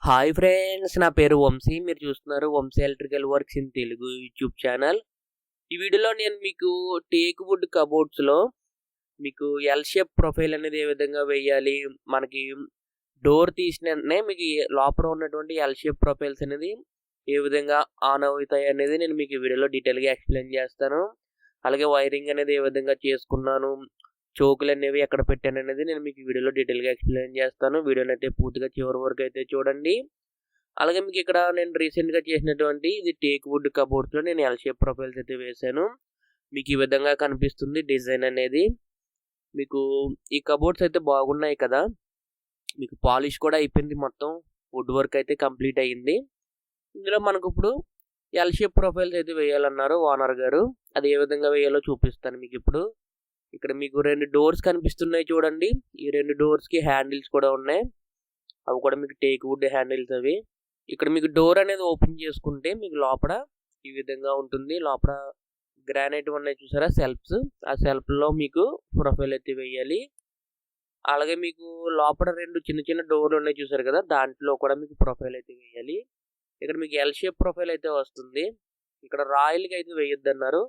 Hi friends, నా పేరు వంశీ. మీరు చూస్తున్నారు Vamshi electrical works in Telugu YouTube channel. ఈ వీడియోలో నేను మీకు టేక్ వుడ్ కబోర్డ్స్లో మీకు ఎల్ షేప్ ప్రొఫైల్ అనేది ఏ విధంగా వేయాలి, మనకి డోర్ తీసిన వెంటనే మీకు లోపల ఉన్నటువంటి ఎల్ షేప్ ప్రొఫైల్స్ అనేది ఏ విధంగా ఆన్ అవుతాయి అనేది నేను మీకు ఈ వీడియోలో డీటెయిల్గా ఎక్స్ప్లెయిన్ చేస్తాను. అలాగే వైరింగ్ అనేది ఏ విధంగా చేసుకున్నాను, చోకులు అనేవి ఎక్కడ పెట్టాను అనేది నేను మీకు ఈ వీడియోలో డీటెయిల్గా ఎక్స్ప్లెయిన్ చేస్తాను. వీడియోని అయితే పూర్తిగా చివరి వరకు అయితే చూడండి. అలాగే మీకు ఇక్కడ నేను రీసెంట్గా చేసినటువంటి ఇది టేక్ వుడ్ కబోర్డ్స్లో నేను ఎల్ షేప్ ప్రొఫైల్స్ అయితే వేసాను. మీకు ఈ విధంగా కనిపిస్తుంది డిజైన్ అనేది. మీకు ఈ కబోర్డ్స్ అయితే బాగున్నాయి కదా, మీకు పాలిష్ కూడా అయిపోయింది, మొత్తం వుడ్ వర్క్ అయితే కంప్లీట్ అయ్యింది. ఇందులో మనకు ఇప్పుడు ఎల్ షేప్ ప్రొఫైల్స్ అయితే వేయాలన్నారు ఓనర్ గారు. అది ఏ విధంగా వేయాలో చూపిస్తాను మీకు ఇప్పుడు. ఇక్కడ మీకు 2 డోర్స్ కనిపిస్తున్నాయి చూడండి. ఈ 2 డోర్స్కి హ్యాండిల్స్ కూడా ఉన్నాయి, అవి కూడా మీకు టేక్ వుడ్ హ్యాండిల్స్ అవి. ఇక్కడ మీకు డోర్ అనేది ఓపెన్ చేసుకుంటే మీకు లోపల ఈ విధంగా ఉంటుంది. లోపల గ్రానైట్ ఉన్నాయి చూసారా సెల్ఫ్స్, ఆ సెల్ఫ్లో మీకు ప్రొఫైల్ అయితే వేయాలి. అలాగే మీకు లోపల 2 చిన్న చిన్న డోర్లు ఉన్నాయి చూసారు కదా, దాంట్లో కూడా మీకు ప్రొఫైల్ అయితే వేయాలి. ఇక్కడ మీకు ఎల్ షేప్ ప్రొఫైల్ అయితే వస్తుంది. ఇక్కడ రాయల్గా అయితే వేయొద్దు అన్నారు.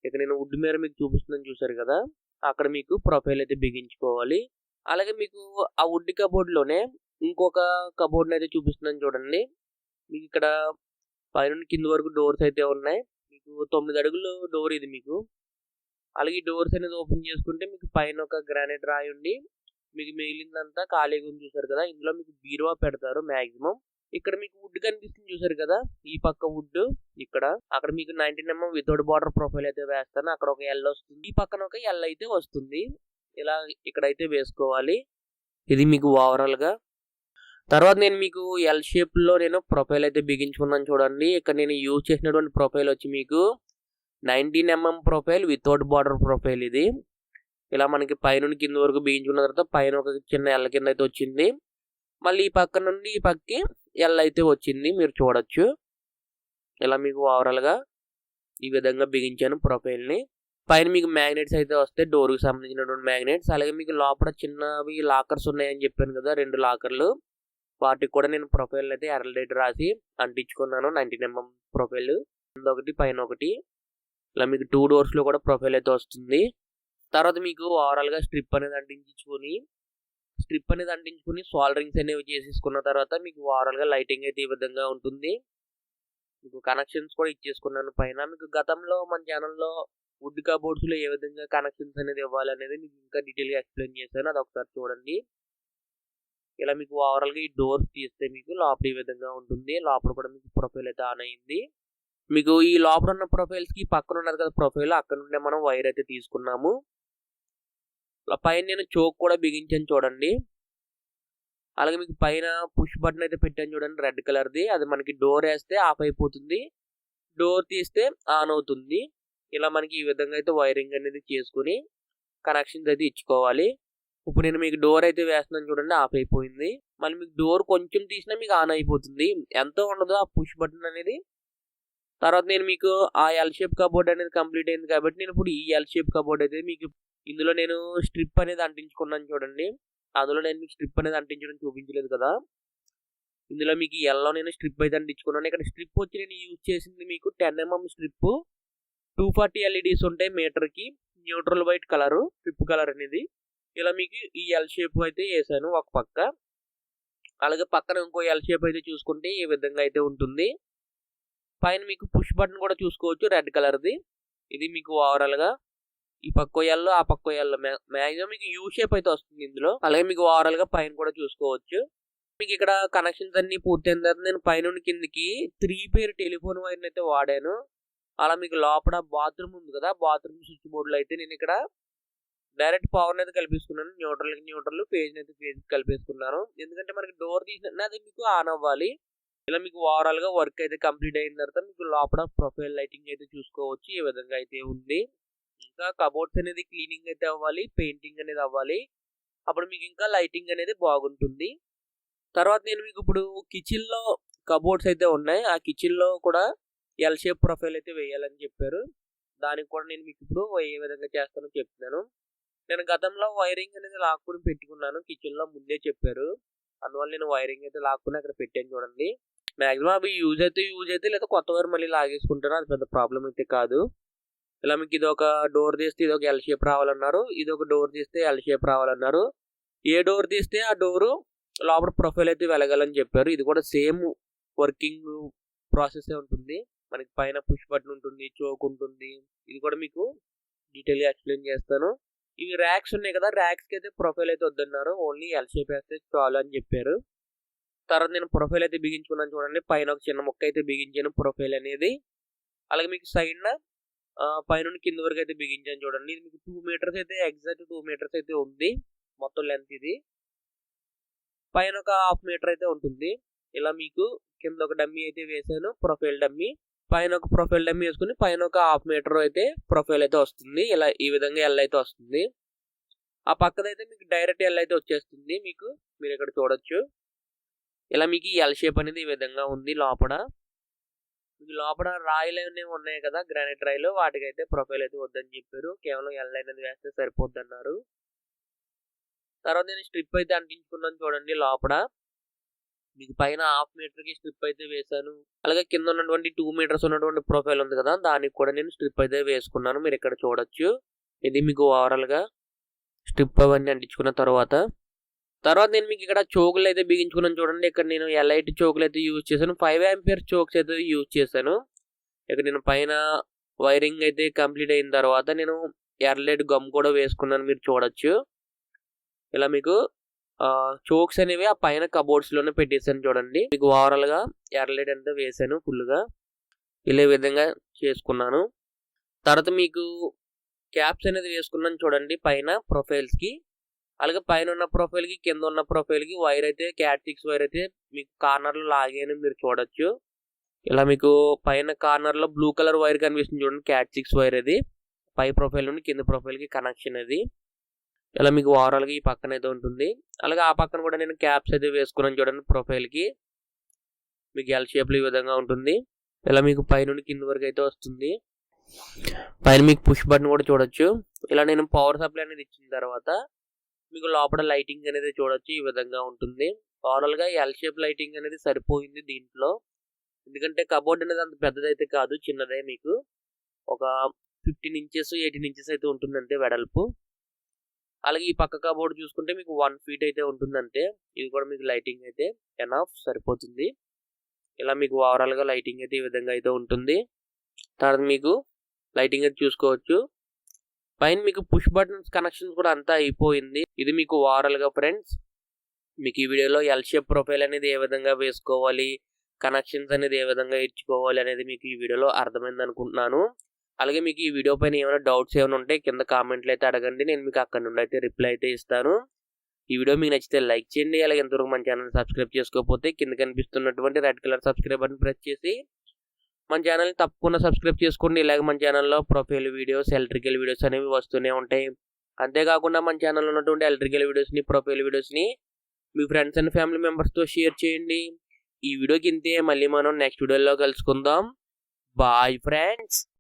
ఇక్కడ నేను వుడ్ మీద మీకు చూపిస్తున్నాను చూసారు కదా, అక్కడ మీకు ప్రొఫైల్ అయితే బిగించుకోవాలి. అలాగే మీకు ఆ వుడ్ కబోర్డ్లోనే ఇంకొక కబోర్డ్ని అయితే చూపిస్తున్నాను చూడండి. మీకు ఇక్కడ పైన కింద వరకు డోర్స్ అయితే ఉన్నాయి. మీకు 9 అడుగులు డోర్ ఇది మీకు. అలాగే ఈ డోర్స్ అనేది ఓపెన్ చేసుకుంటే మీకు పైన ఒక గ్రానైట్ రాయి ఉండి మీకు మిగిలిందంతా ఖాళీగా ఉంది చూసారు కదా. ఇందులో మీకు బీరువా పెడతారు మ్యాక్సిమం. ఇక్కడ మీకు వుడ్ కనిపిస్తుంది చూసారు కదా, ఈ పక్క వుడ్ ఇక్కడ అక్కడ మీకు 19mm వితౌట్ బార్డర్ ప్రొఫైల్ అయితే వేస్తాను. అక్కడ ఒక ఎల్ వస్తుంది, ఈ పక్కన ఒక ఎల్ అయితే వస్తుంది. ఇలా ఇక్కడైతే వేసుకోవాలి. ఇది మీకు ఓవరాల్ గా. తర్వాత నేను మీకు ఎల్ షేప్ లో నేను ప్రొఫైల్ అయితే బిగించుకున్నాను చూడండి. ఇక్కడ నేను యూజ్ చేసినటువంటి ప్రొఫైల్ వచ్చి మీకు 19mm profile without border profile. ఇది ఇలా మనకి పైన కింద వరకు బిగించుకున్న తర్వాత పైన ఒక చిన్న ఎల్ కింద అయితే వచ్చింది. మళ్ళీ ఈ పక్క నుండి ఈ పక్కకి ఎల్ అయితే వచ్చింది, మీరు చూడొచ్చు. ఇలా మీకు ఓవరాల్గా ఈ విధంగా బిగించాను ప్రొఫైల్ని. పైన మీకు మ్యాగ్నెట్స్ అయితే వస్తాయి, డోర్కి సంబంధించినటువంటి మ్యాగ్నెట్స్. అలాగే మీకు లోపల చిన్నవి లాకర్స్ ఉన్నాయని చెప్పాను కదా, 2 లాకర్లు, వాటికి కూడా నేను ప్రొఫైల్ అయితే ఎర్రలైట్ రాసి అంటించుకున్నాను. 19mm ప్రొఫైల్ కింద ఒకటి పైన ఒకటి. ఇలా మీకు 2 డోర్స్లో కూడా ప్రొఫైల్ అయితే వస్తుంది. తర్వాత మీకు ఓవరాల్గా స్ట్రిప్ అనేది అంటించుకుని సాల్డరింగ్స్ అనేవి చేసేసుకున్న తర్వాత మీకు ఓవరాల్గా లైటింగ్ అయితే ఈ విధంగా ఉంటుంది. మీకు కనెక్షన్స్ కూడా ఇచ్చేసుకున్నాను పైన. మీకు గతంలో మన ఛానల్లో వుడ్ కబోర్డ్స్లో ఏ విధంగా కనెక్షన్స్ అనేది ఇవ్వాలి అనేది మీకు ఇంకా డీటెయిల్గా ఎక్స్ప్లెయిన్ చేశాను, అది ఒకసారి చూడండి. ఇలా మీకు ఓవరాల్గా ఈ డోర్స్ తీస్తే మీకు లోపల ఈ విధంగా ఉంటుంది. లోపల కూడా మీకు ప్రొఫైల్ అయితే ఆన్ అయింది. మీకు ఈ లోపల ఉన్న ప్రొఫైల్స్కి పక్కన ఉన్నది కదా ప్రొఫైల్, అక్కడ నుండే మనం వైర్ అయితే తీసుకున్నాము. పైన నేను చోక్ కూడా బిగించాను చూడండి. అలాగే మీకు పైన పుష్ బటన్ అయితే పెట్టాను చూడండి, రెడ్ కలర్ది. అది మనకి డోర్ వేస్తే ఆఫ్ అయిపోతుంది, డోర్ తీస్తే ఆన్ అవుతుంది. ఇలా మనకి ఈ విధంగా అయితే వైరింగ్ అనేది చేసుకుని కనెక్షన్స్ అయితే ఇచ్చుకోవాలి. ఇప్పుడు నేను మీకు డోర్ అయితే వేస్తున్నాను చూడండి, ఆఫ్ అయిపోయింది. మళ్ళీ మీకు డోర్ కొంచెం తీసినా మీకు ఆన్ అయిపోతుంది, ఎంతో ఉండదు ఆ పుష్ బటన్ అనేది. తర్వాత నేను మీకు ఆ ఎల్ షేప్ కబోర్డ్ అనేది కంప్లీట్ అయింది కాబట్టి నేను ఇప్పుడు ఈ ఎల్ షేప్ కబోర్డ్ అయితే మీకు ఇందులో నేను స్ట్రిప్ అనేది అంటించుకున్నాను చూడండి. అందులో నేను మీకు స్ట్రిప్ అనేది అంటించడం చూపించలేదు కదా, ఇందులో మీకు ఎల్లో నేను స్ట్రిప్ అయితే అంటించుకున్నాను. ఇక్కడ స్ట్రిప్ వచ్చి నేను యూజ్ చేసింది మీకు 10mm స్ట్రిప్, 240 LEDs ఉంటాయి మీటర్కి, neutral white colour strip colour అనేది. ఇలా మీకు ఈ ఎల్ షేప్ అయితే వేసాను ఒక పక్క. అలాగే పక్కన ఇంకో ఎల్ షేప్ అయితే చూసుకుంటే ఈ విధంగా అయితే ఉంటుంది. పైన మీకు పుష్ బటన్ కూడా చూసుకోవచ్చు, రెడ్ కలర్ది. ఇది మీకు ఓవరాల్గా ఈ పక్క ఎల్లో ఆ పక్క ఎల్లో మ్యాక్సిమం మీకు యూ షేప్ అయితే వస్తుంది ఇందులో. అలాగే మీకు ఓవరాల్గా పైన కూడా చూసుకోవచ్చు. మీకు ఇక్కడ కనెక్షన్స్ అన్ని పూర్తయిన తర్వాత నేను పైన కిందకి 3 పేర్ టెలిఫోన్ వైర్ని అయితే వాడాను. అలా మీకు లోపల బాత్రూమ్ ఉంది కదా, బాత్రూమ్ స్విచ్ బోర్డులో అయితే నేను ఇక్కడ డైరెక్ట్ పవర్ అయితే కలిపేసుకున్నాను. న్యూట్రల్ పేజ్ అయితే పేజ్ కలిపేసుకున్నాను, ఎందుకంటే మనకి డోర్ తీసిన అది మీకు ఆన్ అవ్వాలి. ఇలా మీకు ఓవరాల్గా వర్క్ అయితే కంప్లీట్ అయిన తర్వాత మీకు లోపల ప్రొఫైల్ లైటింగ్ అయితే చూసుకోవచ్చు, ఈ విధంగా అయితే ఉంది. ఇంకా కబోర్డ్స్ అనేది క్లీనింగ్ అయితే అవ్వాలి, పెయింటింగ్ అనేది అవ్వాలి, అప్పుడు మీకు ఇంకా లైటింగ్ అనేది బాగుంటుంది. తర్వాత నేను మీకు ఇప్పుడు కిచెన్లో కబోర్డ్స్ అయితే ఉన్నాయి, ఆ కిచెన్లో కూడా ఎల్ షేప్ ప్రొఫైల్ అయితే వేయాలని చెప్పారు. దానికి కూడా నేను మీకు ఇప్పుడు ఏ విధంగా చేస్తానో చెప్తున్నాను. నేను గతంలో వైరింగ్ అనేది లాక్కుని పెట్టుకున్నాను కిచెన్లో, ముందే చెప్పారు. అందువల్ల నేను వైరింగ్ అయితే లాక్కుని అక్కడ పెట్టాను చూడండి. మాక్సిమం అవి యూజ్ అయితే లేదా కొత్త వైర్ మళ్ళీ లాగేసుకుంటాను, అది పెద్ద ప్రాబ్లం అయితే కాదు. ఇలా మీకు ఇది ఒక డోర్ తీస్తే ఇది ఒక ఎల్ షేప్ రావాలన్నారు, ఇది ఒక డోర్ తీస్తే ఎల్ షేప్ రావాలన్నారు. ఏ డోర్ తీస్తే ఆ డోరు లోపల ప్రొఫైల్ అయితే వెలగాలని చెప్పారు. ఇది కూడా సేమ్ వర్కింగ్ ప్రాసెస్ ఉంటుంది. మనకి పైన పుష్ బటన్ ఉంటుంది, చోక్ ఉంటుంది. ఇది కూడా మీకు డీటెయిల్గా ఎక్స్ప్లెయిన్ చేస్తాను. ఇవి ర్యాక్స్ ఉన్నాయి కదా, ర్యాక్స్కి అయితే ప్రొఫైల్ అయితే వద్దన్నారు, ఓన్లీ ఎల్ షేప్ వేస్తే చాలు అని చెప్పారు. తర్వాత నేను ప్రొఫైల్ అయితే బిగించుకున్నాను చూడండి. పైన ఒక చిన్న ముక్క అయితే బిగించాను ప్రొఫైల్ అనేది. అలాగే మీకు సైడ్న పైన కింద వరకు అయితే బిగించాను చూడండి. ఇది మీకు 2 మీటర్స్ అయితే ఎగ్జాక్ట్ 2 మీటర్స్ అయితే ఉంది మొత్తం లెంత్. ఇది పైన ఒక 1/2 మీటర్ అయితే ఉంటుంది. ఇలా మీకు కింద ఒక డమ్మీ అయితే వేసాను, ప్రొఫైల్ డమ్మీ. పైన ఒక ప్రొఫైల్ డమ్మీ వేసుకుని పైన ఒక 1/2 మీటర్ అయితే ప్రొఫైల్ అయితే వస్తుంది. ఇలా ఈ విధంగా ఎల్ అయితే వస్తుంది. ఆ పక్కనైతే మీకు డైరెక్ట్ ఎల్ అయితే వచ్చేస్తుంది. మీరు ఇక్కడ చూడొచ్చు. ఇలా మీకు ఈ ఎల్ షేప్ అనేది ఈ విధంగా ఉంది. లోపల రాయిలు అనేవి ఉన్నాయి కదా, గ్రానైట్ రాయిలు, వాటికైతే ప్రొఫైల్ అయితే వద్దని చెప్పారు. కేవలం ఎల్ అనేది వేస్తే సరిపోద్ది అన్నారు. తర్వాత నేను స్ట్రిప్ అయితే అంటించుకున్నాను చూడండి. లోపల మీకు పైన 1/2 మీటర్కి స్ట్రిప్ అయితే వేసాను. అలాగే కింద ఉన్నటువంటి 2 మీటర్స్ ఉన్నటువంటి ప్రొఫైల్ ఉంది కదా, దానికి కూడా నేను స్ట్రిప్ అయితే వేసుకున్నాను. మీరు ఇక్కడ చూడొచ్చు. ఇది మీకు ఓవరాల్గా స్ట్రిప్ అవన్నీ అంటించుకున్న తర్వాత నేను మీకు ఇక్కడ చోకులు అయితే బిగించుకున్నాను చూడండి. ఇక్కడ నేను ఎల్ఐట్ చోకులు అయితే యూజ్ చేశాను. 5 ఆంపియర్ చోక్స్ అయితే యూజ్ చేశాను. ఇక్కడ నేను పైన వైరింగ్ అయితే కంప్లీట్ అయిన తర్వాత నేను ఎర్లైట్ గమ్ కూడా వేసుకున్నాను, మీరు చూడొచ్చు. ఇలా మీకు చోక్స్ అనేవి ఆ పైన కబోర్డ్స్లోనే పెట్టేసాను చూడండి. మీకు ఓవరాల్గా ఎర్లైట్ అంతా వేసాను ఫుల్గా. ఇలా విధంగా చేసుకున్నాను. తర్వాత మీకు క్యాప్స్ అనేది వేసుకున్నాను చూడండి పైన ప్రొఫైల్స్కి. అలాగే పైన ఉన్న ప్రొఫైల్కి కింద ఉన్న ప్రొఫైల్కి వైర్ అయితే క్యాట్ 6 వైర్ అయితే మీకు కార్నర్లో లాగాను, మీరు చూడొచ్చు. ఇలా మీకు పైన కార్నర్లో బ్లూ కలర్ వైర్ కనిపిస్తుంది చూడండి, క్యాట్ 6 వైర్ అది పై ప్రొఫైల్ నుండి కింద ప్రొఫైల్కి కనెక్షన్ అది. ఇలా మీకు ఓవరాల్గా ఈ పక్కన అయితే ఉంటుంది. అలాగే ఆ పక్కన కూడా నేను క్యాప్స్ అయితే వేసుకున్నాను చూడండి ప్రొఫైల్కి. మీకు ఎల్ షేప్లో ఈ విధంగా ఉంటుంది. ఇలా మీకు పై నుండి కింద వరకు అయితే వస్తుంది. పైన మీకు పుష్ బటన్ కూడా చూడొచ్చు. ఇలా నేను పవర్ సప్లై అనేది ఇచ్చిన తర్వాత మీకు లోపల లైటింగ్ అనేది చూడొచ్చు, ఈ విధంగా ఉంటుంది. ఓవరాల్గా ఎల్ షేప్ లైటింగ్ అనేది సరిపోయింది దీంట్లో. ఎందుకంటే కబోర్డ్ అనేది అంత పెద్దదైతే కాదు, చిన్నదే. మీకు ఒక 15 ఇంచెస్ 18 ఇంచెస్ అయితే ఉంటుంది అంతే వెడల్పు. అలాగే ఈ పక్క కబోర్డ్ చూసుకుంటే మీకు 1 ఫీట్ అయితే ఉంటుంది అంతే. ఇది కూడా మీకు లైటింగ్ అయితే ఎనఫ్ సరిపోతుంది. ఇలా మీకు ఓవరాల్గా లైటింగ్ అయితే ఈ విధంగా అయితే ఉంటుంది. తర్వాత మీకు లైటింగ్ అయితే చూసుకోవచ్చు. పైన మీకు పుష్ బటన్స్ కనెక్షన్స్ కూడా అంతా అయిపోయింది. ఇది మీకు ఓవరాల్గా ఫ్రెండ్స్. మీకు ఈ వీడియోలో ఎల్ షేప్ ప్రొఫైల్ అనేది ఏ విధంగా వేసుకోవాలి, కనెక్షన్స్ అనేది ఏ విధంగా ఇచ్చుకోవాలి అనేది మీకు ఈ వీడియోలో అర్థమైంది అనుకుంటున్నాను. అలాగే మీకు ఈ వీడియో పైన ఏమైనా డౌట్స్ ఏమైనా ఉంటే కింద కామెంట్లు అయితే అడగండి, నేను మీకు అక్కడ నుండి అయితే రిప్లై అయితే ఇస్తాను. ఈ వీడియో మీకు నచ్చితే లైక్ చేయండి. అలాగే ఎంతవరకు మన ఛానల్ సబ్స్క్రైబ్ చేసుకోకపోతే కింద కనిపిస్తున్నటువంటి red colour subscribe button press చేసి మన ఛానల్ని తప్పకుండా సబ్స్క్రైబ్ చేసుకోండి. ఇలాగే మన ఛానల్లో ప్రొఫైల్ వీడియోస్, ఎలక్ట్రికల్ వీడియోస్ అనేవి వస్తూనే ఉంటాయి. అంతేకాకుండా మన ఛానల్లో ఉన్నటువంటి ఎలక్ట్రికల్ వీడియోస్ని, ప్రొఫైల్ వీడియోస్ని మీ ఫ్రెండ్స్ అండ్ ఫ్యామిలీ మెంబర్స్తో షేర్ చేయండి. ఈ వీడియోకి ఇంతే. మళ్ళీ మనం నెక్స్ట్ వీడియోలో కలుసుకుందాం. Bye friends.